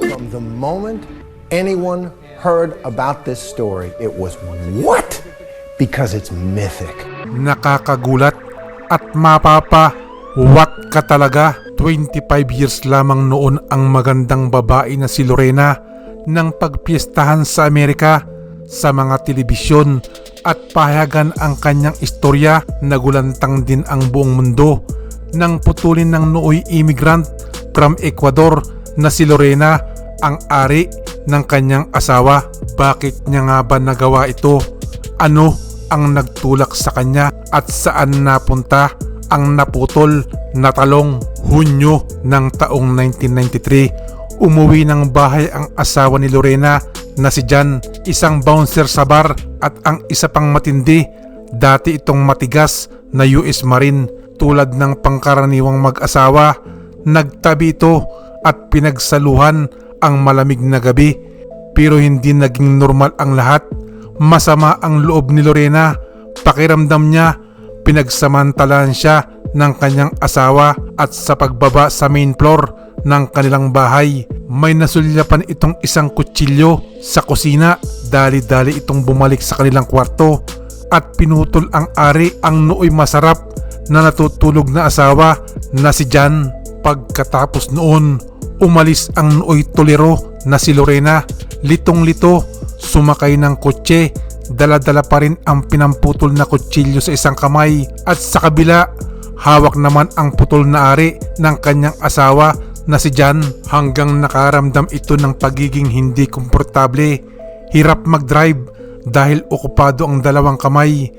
From the moment anyone heard about this story, it was what? Because it's mythic. Nakakagulat at mapapa-what ka talaga. 25 years lamang noon ang magandang babae na si Lorena nang pagpiestahan sa Amerika sa mga telebisyon at pahayagan ang kanyang istorya. Nagulantang din ang buong mundo nang putulin ng nooy immigrant from Ecuador na si Lorena ang ari ng kanyang asawa. Bakit niya nga ba nagawa ito? Ano ang nagtulak sa kanya at saan napunta ang naputol na talong? Hunyo ng taong 1993, umuwi ng bahay ang asawa ni Lorena na si Jan, isang bouncer sa bar, at ang isa pang matindi, dati itong matigas na US Marine. Tulad ng pangkaraniwang mag-asawa, nagtabi ito at pinagsaluhan ang malamig na gabi. Pero hindi naging normal ang lahat. Masama ang loob ni Lorena. Pakiramdam niya, pinagsamantalaan siya ng kanyang asawa at sa pagbaba sa main floor ng kanilang bahay, may nasulyapan itong isang kutsilyo sa kusina. Dali-dali itong bumalik sa kanilang kwarto at pinutol ang ari ang nooy masarap na natutulog na asawa na si Jan. Pagkatapos noon, umalis ang nooy tolero na si Lorena. Litong-lito, sumakay ng kotse. Dala-dala pa rin ang pinamputol na kutsilyo sa isang kamay at sa kabila, hawak naman ang putol na ari ng kanyang asawa na si Jan, hanggang nakaramdam ito ng pagiging hindi komportable. Hirap mag-drive dahil okupado ang dalawang kamay.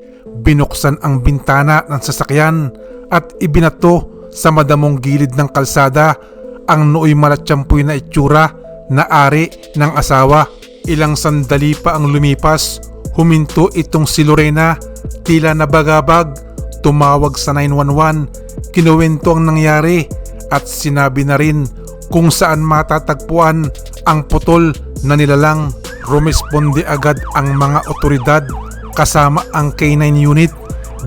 Binuksan ang bintana ng sasakyan at ibinato sa madamong gilid ng kalsada ang nooy malatsyampoy na itsura na ari ng asawa. Ilang sandali pa ang lumipas, huminto itong si Lorena, tila nabagabag. Tumawag sa 911, kinuwento ang nangyari at sinabi na rin kung saan matatagpuan ang putol na nilalang. Rumesponde agad ang mga otoridad kasama ang K9 unit.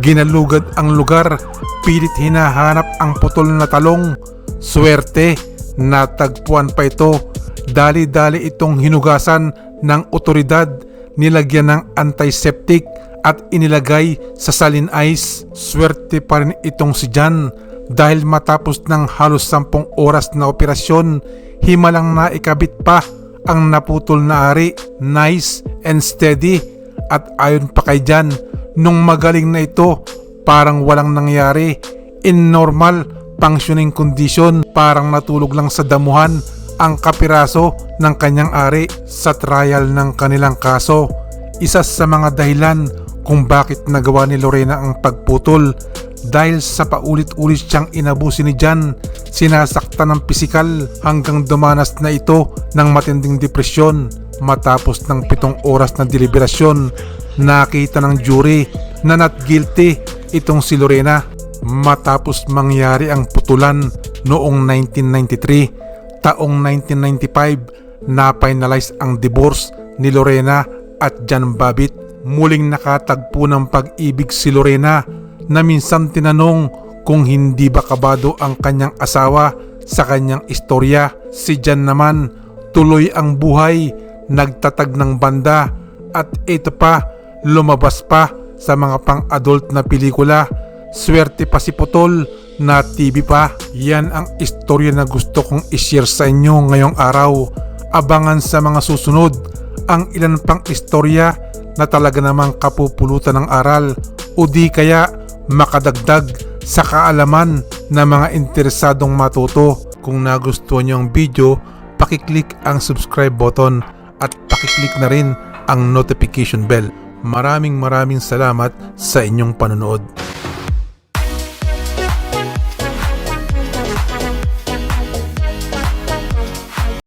Ginalugad ang lugar, pilit hinahanap ang putol na talong. Swerte, natagpuan pa ito. Dali-dali itong hinugasan ng otoridad, nilagyan ng antiseptic at inilagay sa saline ice. Swerte pa rin itong si Jan dahil matapos ng halos 10 oras na operasyon, himalang naikabit pa ang naputol na ari. Nice and steady. At ayon pa kay Jan, nung magaling na ito, parang walang nangyari. In normal functioning condition, parang natulog lang sa damuhan ang kapiraso ng kanyang ari. Sa trial ng kanilang kaso, isa sa mga dahilan kung bakit nagawa ni Lorena ang pagputol dahil sa paulit-ulit siyang inabusi ni Jan, sinasaktan ng pisikal hanggang dumanas na ito ng matinding depresyon. Matapos ng 7 oras na deliberasyon, nakita ng jury na not guilty itong si Lorena. Matapos mangyari ang putulan noong 1993, taong 1995 na-finalize ang divorce ni Lorena at Jan Babbitt. Muling nakatagpo ng pag-ibig si Lorena na minsan tinanong kung hindi ba kabado ang kanyang asawa sa kanyang istorya. Si Jan naman tuloy ang buhay, nagtatag ng banda at ito pa, lumabas pa sa mga pang-adult na pelikula. Swerte pa si Putol na TV pa. Yan ang istorya na gusto kong i-share sa inyo ngayong araw. Abangan sa mga susunod ang ilan pang istorya na talaga namang kapupulutan ng aral o di kaya makadagdag sa kaalaman ng mga interesadong matuto. Kung nagustuhan niyo ang video, pakiclick ang subscribe button at pakiclick na rin ang notification bell. Maraming salamat sa inyong panonood.